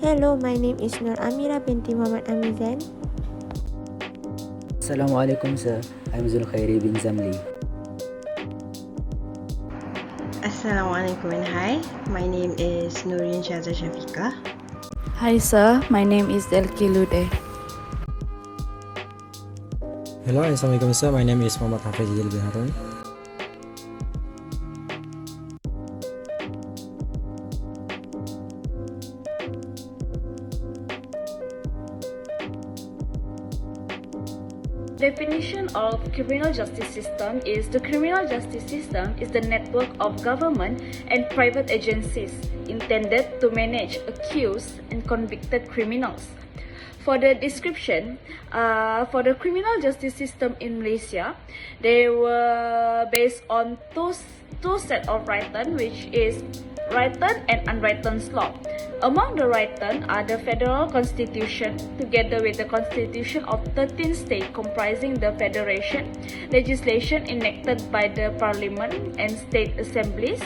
Hello, my name is Nur Amira binti Muhammad Amizan. Assalamualaikum sir, I'm Zulkhairi bin Zamli. Assalamualaikum and hi, my name is Nurin Shaza Shafika. Hi sir, my name is Delki Lude. Hello, Assalamualaikum sir. My name is Muhammad Hafiz bin Harun. Definition of criminal justice system is the criminal justice system is the network of government and private agencies intended to manage accused and convicted criminals. For the description, for the criminal justice system in Malaysia, they were based on two sets of written, which is written and unwritten law. Among the written are the federal constitution, together with the constitution of 13 states comprising the federation, legislation enacted by the parliament and state assemblies,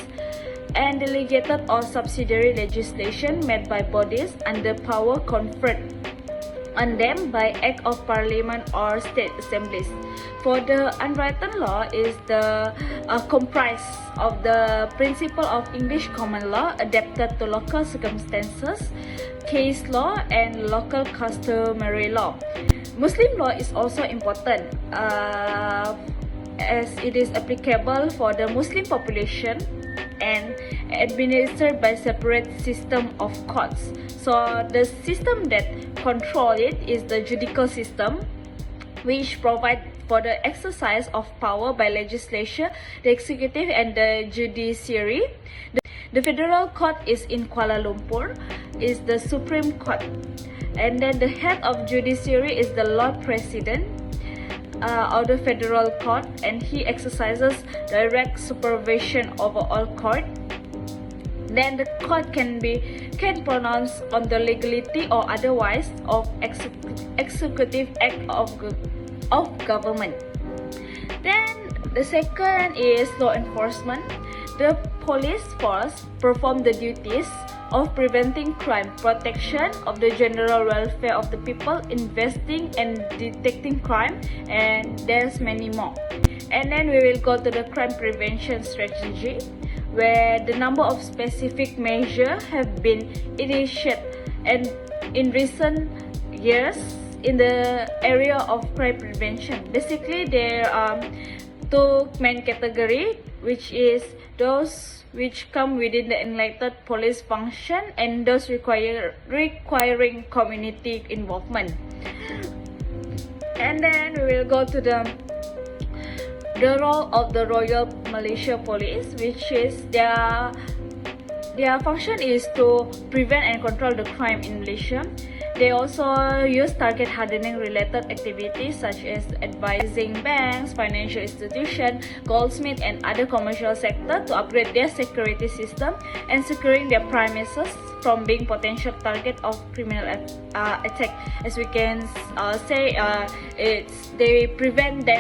and delegated or subsidiary legislation made by bodies under power conferred on them by Act of Parliament or state assemblies. For the unwritten law is the comprise of the principle of English common law adapted to local circumstances, case law, and local customary law. Muslim law is also important as it is applicable for the Muslim population and administered by separate system of courts. So the system that control it is the judicial system, which provide for the exercise of power by legislature, the executive, and the judiciary. The federal court is in Kuala Lumpur, is the Supreme Court, and then the head of judiciary is the Lord President of the federal court, and he exercises direct supervision over all court. Then the court can pronounce on the legality or otherwise of executive act of government. Then the second is law enforcement. The police force perform the duties of preventing crime, protection of the general welfare of the people, investing and detecting crime, and there's many more. And then we will go to the crime prevention strategy, where the number of specific measures have been initiated and in recent years in the area of crime prevention. Basically, there are two main categories, which is those which come within the enlightened police function and those requiring community involvement. And then we will go to the role of the Royal Malaysia Police, which is their function is to prevent and control the crime in Malaysia. They also use target hardening related activities such as advising banks, financial institutions, goldsmiths, and other commercial sector to upgrade their security system and securing their premises from being potential target of criminal attack. As we can say, they prevent the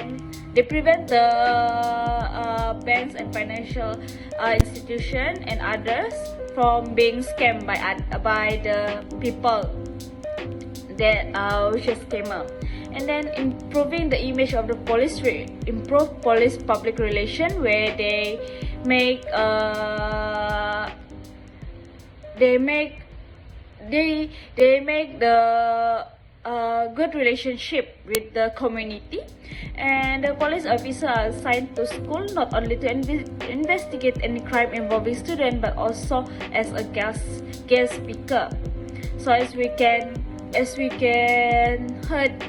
banks and financial institutions and others from being scammed by the people that which is scammer. And then improving the image of the police, improve police public relation, where they make the good relationship with the community, and the police officer are assigned to school not only to investigate any crime involving students but also as a guest speaker. So as we can heard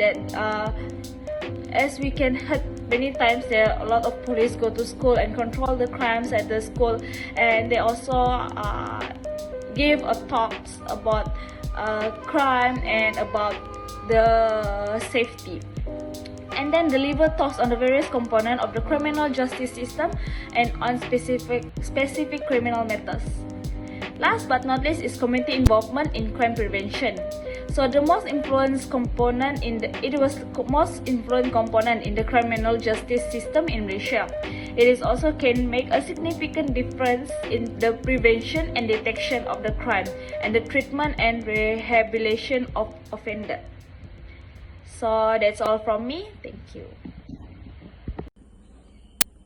many times there are a lot of police go to school and control the crimes at the school, and they also give a talks about crime and about the safety. And then deliver talks on the various components of the criminal justice system and on specific criminal matters. Last but not least is community involvement in crime prevention. So the most influential component in the criminal justice system in Malaysia. It is also can make a significant difference in the prevention and detection of the crime and the treatment and rehabilitation of offender. So that's all from me. Thank you.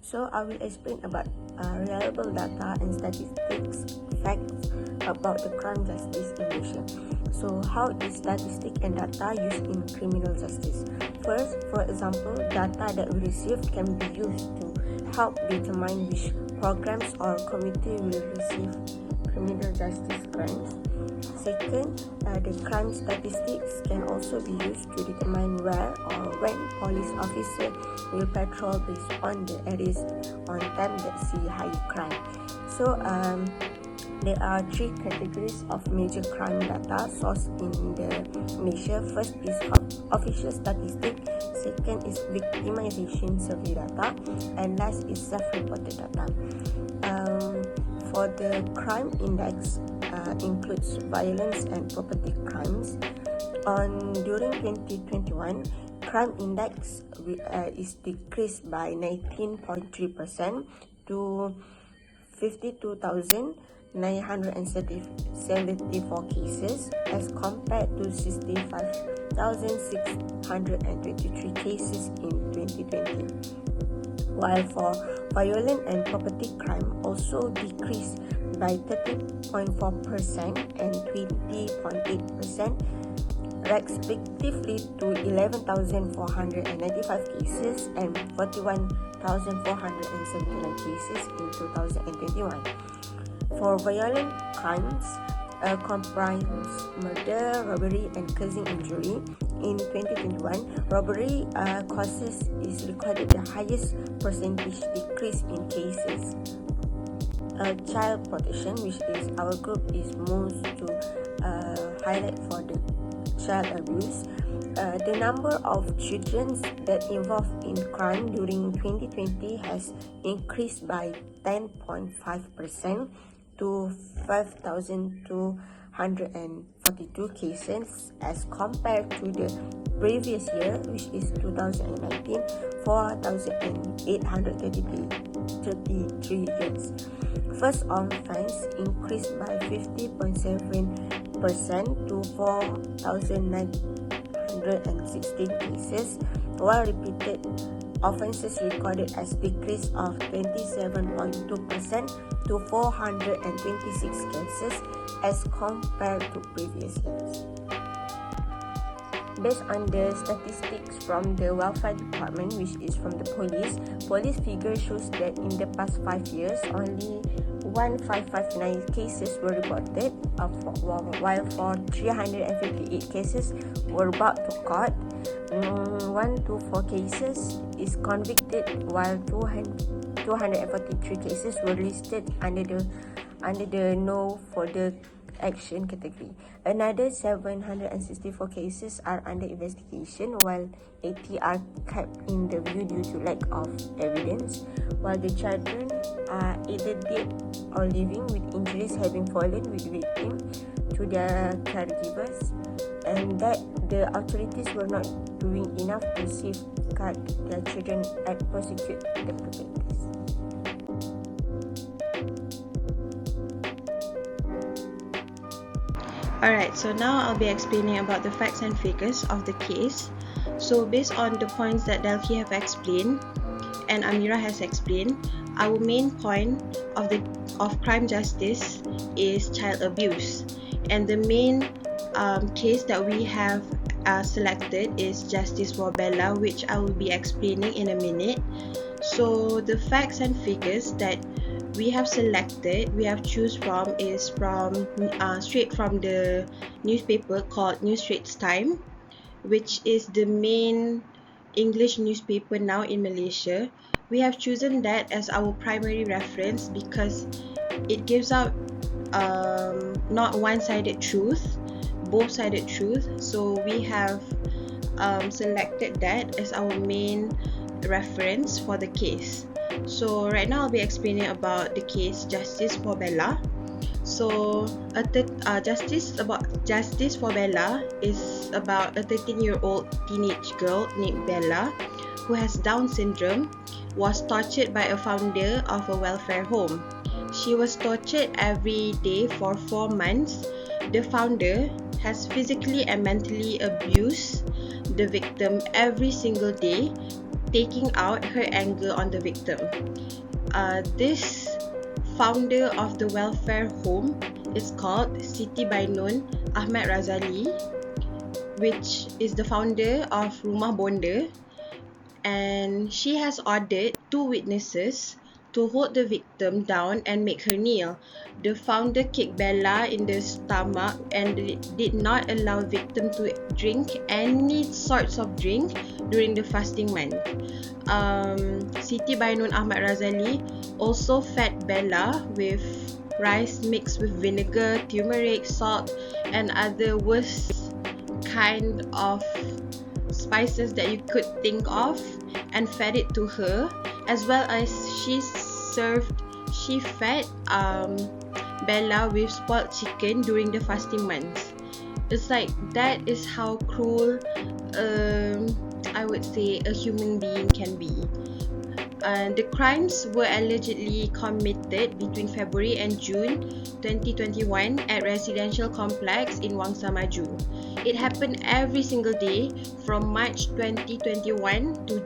So I will explain about reliable data and statistics facts about the crime justice in Malaysia. So how is statistic and data used in criminal justice? First, for example, data that we received can be used to help determine which programs or committee will receive criminal justice crimes. Second, the crime statistics can also be used to determine where or when police officers will patrol based on the areas on time that see high crime. So there are three categories of major crime data sourced in the Malaysia. First is official statistics, second is victimization survey data, and last is self-reported data. For the crime index includes violence and property crimes. During 2021, crime index is decreased by 19.3% to 52,974 cases as compared to 65,623 cases in 2020. While for violent and property crime also decreased by 30.4% and 20.8% respectively to 11,495 cases and 41,479 cases in 2021. For violent crimes comprise murder, robbery and causing injury. In 2021, robbery causes is recorded the highest percentage decrease in cases. Child protection, which is our group is most to highlight for the child abuse. The number of children that involved in crime during 2020 has increased by 10.5% to 5,242 cases as compared to the previous year, which is 2019, 4,833 years. First offense increased by 50.7% to 4,916 cases, while repeated offenses recorded as decrease of 27.2% to 426 cases as compared to previous years. Based on the statistics from the welfare department, which is from the police figure shows that in the past 5 years, only 1,559 cases were reported, while for 358 cases were brought to court. 124 cases is convicted, while 243 cases were listed under the no further action category. Another 764 cases are under investigation, while 80 are kept in the view due to lack of evidence, while the children are either dead or living with injuries having fallen with victim to their caregivers, and that the authorities were not doing enough to safeguard their children and prosecute the perpetrators. Alright, so now I'll be explaining about the facts and figures of the case. So based on the points that Delki have explained and Amira has explained, our main point of crime justice is child abuse, and the main case that we have selected is Justice for Bella, which I will be explaining in a minute. So the facts and figures that we have selected, we have choose from is from straight from the newspaper called New Straits Times, which is the main English newspaper now in Malaysia. We have chosen that as our primary reference because it gives out not one-sided truth, both-sided truth. So we have selected that as our main reference for the case. So right now I'll be explaining about the case Justice for Bella. So Justice for Bella is about a 13-year-old teenage girl named Bella who has Down syndrome, was tortured by a founder of a welfare home. She was tortured every day for 4 months. The founder has physically and mentally abused the victim every single day, taking out her anger on the victim. This founder of the welfare home is called Siti Bainun Ahmad Razali, which is the founder of Rumah Bonda, and she has ordered 2 witnesses to hold the victim down and make her kneel. The founder kicked Bella in the stomach and did not allow victim to drink any sorts of drink during the fasting month. Siti Bainun Ahmad Razali also fed Bella with rice mixed with vinegar, turmeric, salt, and other worst kind of spices that you could think of, and fed it to her, as well as she fed Bella with spoiled chicken during the fasting months. It's like that is how cruel I would say a human being can be. The crimes were allegedly committed between February and June 2021 at residential complex in Wangsa Maju. It happened every single day from March 2021 to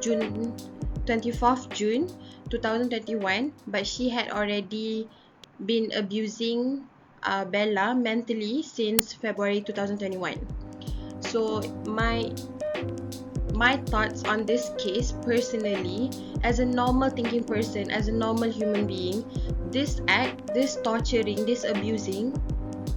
24th June 2021, but she had already been abusing Bella mentally since February 2021. So my thoughts on this case personally, as a normal thinking person, as a normal human being, this act, this torturing, this abusing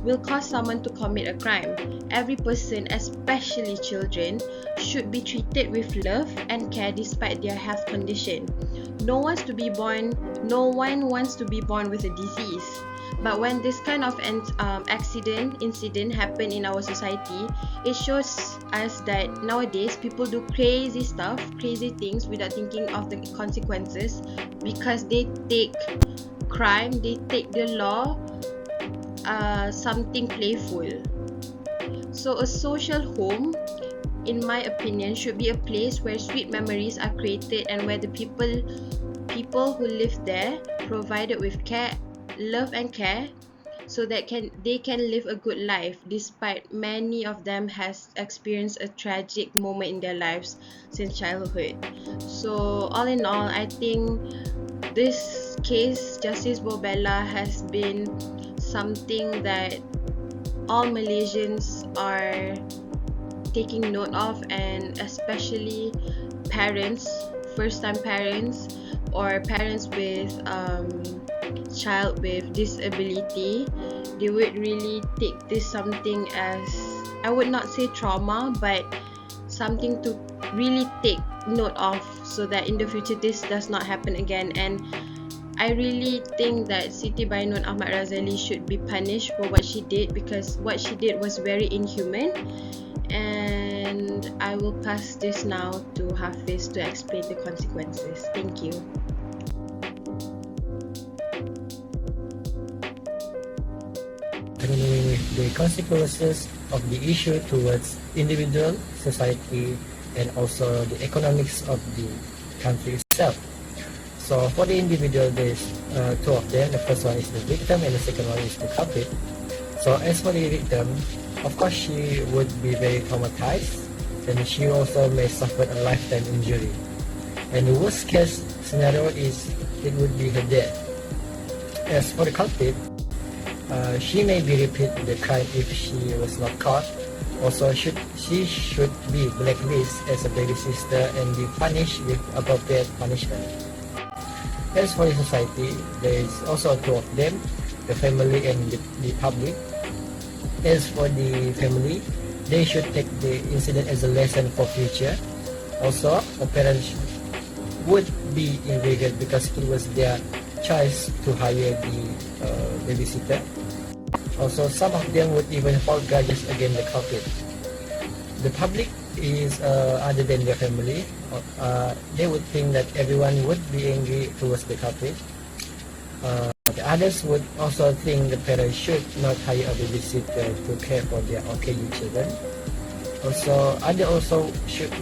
will cause someone to commit a crime. Every person, especially children, should be treated with love and care despite their health condition. No one wants to be born with a disease. But when this kind of incident happen in our society, it shows us that nowadays people do crazy stuff, crazy things without thinking of the consequences, because they take crime, they take the law something playful. So a social home, in my opinion, should be a place where sweet memories are created and where the people who live there provided with care, love and care, so that they can live a good life despite many of them has experienced a tragic moment in their lives since childhood. So all in all, I think this case, Justice Bobella, has been something that all Malaysians are taking note of, and especially parents, first-time parents, or parents with child with disability. They would really take this something as, I would not say trauma, but something to really take note of, so that in the future this does not happen again. And I really think that Siti Bainun Ahmad Razali should be punished for what she did, because what she did was very inhuman. And I will pass this now to Hafiz to explain the consequences. Thank you. The consequences of the issue towards individual, society, and also the economics of the country itself. So for the individual, there's 2 of them. The first one is the victim and the second one is the culprit. So as for the victim, of course she would be very traumatized, and she also may suffer a lifetime injury. And the worst case scenario is it would be her death. As for the culprit, she may be repeat the crime if she was not caught. Also, she should be blacklisted as a baby sister and be punished with appropriate punishment. As for the society, there is also 2 of them, the family and the public. As for the family, they should take the incident as a lesson for future. Also, the parents would be enraged because it was their choice to hire the babysitter. Also, some of them would even hold grudges against the culprit. The public is other than their family. They would think that everyone would be angry towards the culprit. The others would also think the parents should not hire a babysitter to care for their OKU children. Also, others also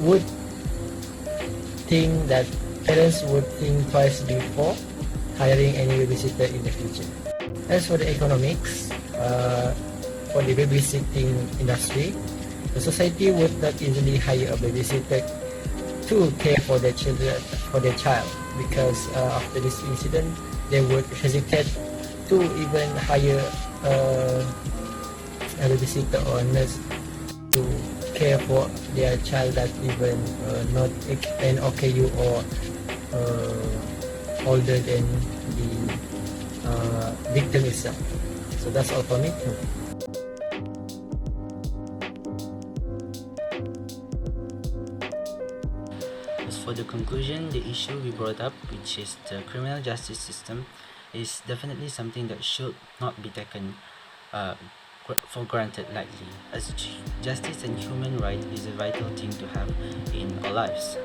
would think that parents would think twice before hiring any babysitter in the future. As for the economics, for the babysitting industry, the society would not easily hire a babysitter to care for their child, because after this incident, they would hesitate to even hire a babysitter or a nurse to care for their child that even not an OKU or older than the victim itself. So that's all for me. As for the conclusion, the issue we brought up, which is the criminal justice system, is definitely something that should not be taken for granted lightly, as justice and human right is a vital thing to have in our lives.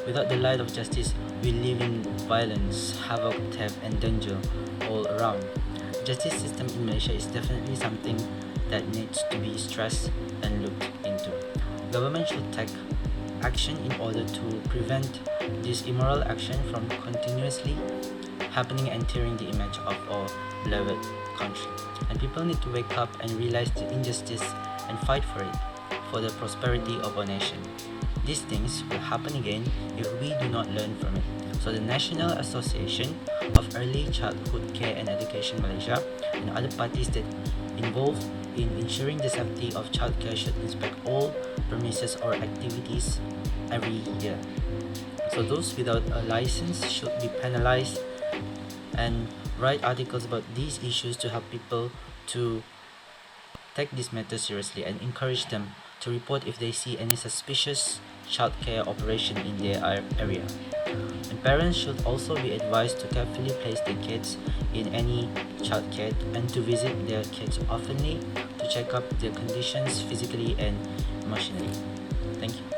Without the light of justice, we live in violence, havoc, theft, and danger all around. Justice system in Malaysia is definitely something that needs to be stressed and looked into. Government should take action in order to prevent this immoral action from continuously happening and tearing the image of our beloved country. And people need to wake up and realize the injustice and fight for it, for the prosperity of our nation. These things will happen again if we do not learn from it. So the National Association of Early Childhood Care and Education Malaysia and other parties that involved in ensuring the safety of childcare should inspect all premises or activities every year. So those without a license should be penalized, and write articles about these issues to help people to take this matter seriously and encourage them to report if they see any suspicious childcare operation in their area. And parents should also be advised to carefully place their kids in any childcare and to visit their kids oftenly to check up their conditions physically and emotionally. Thank you.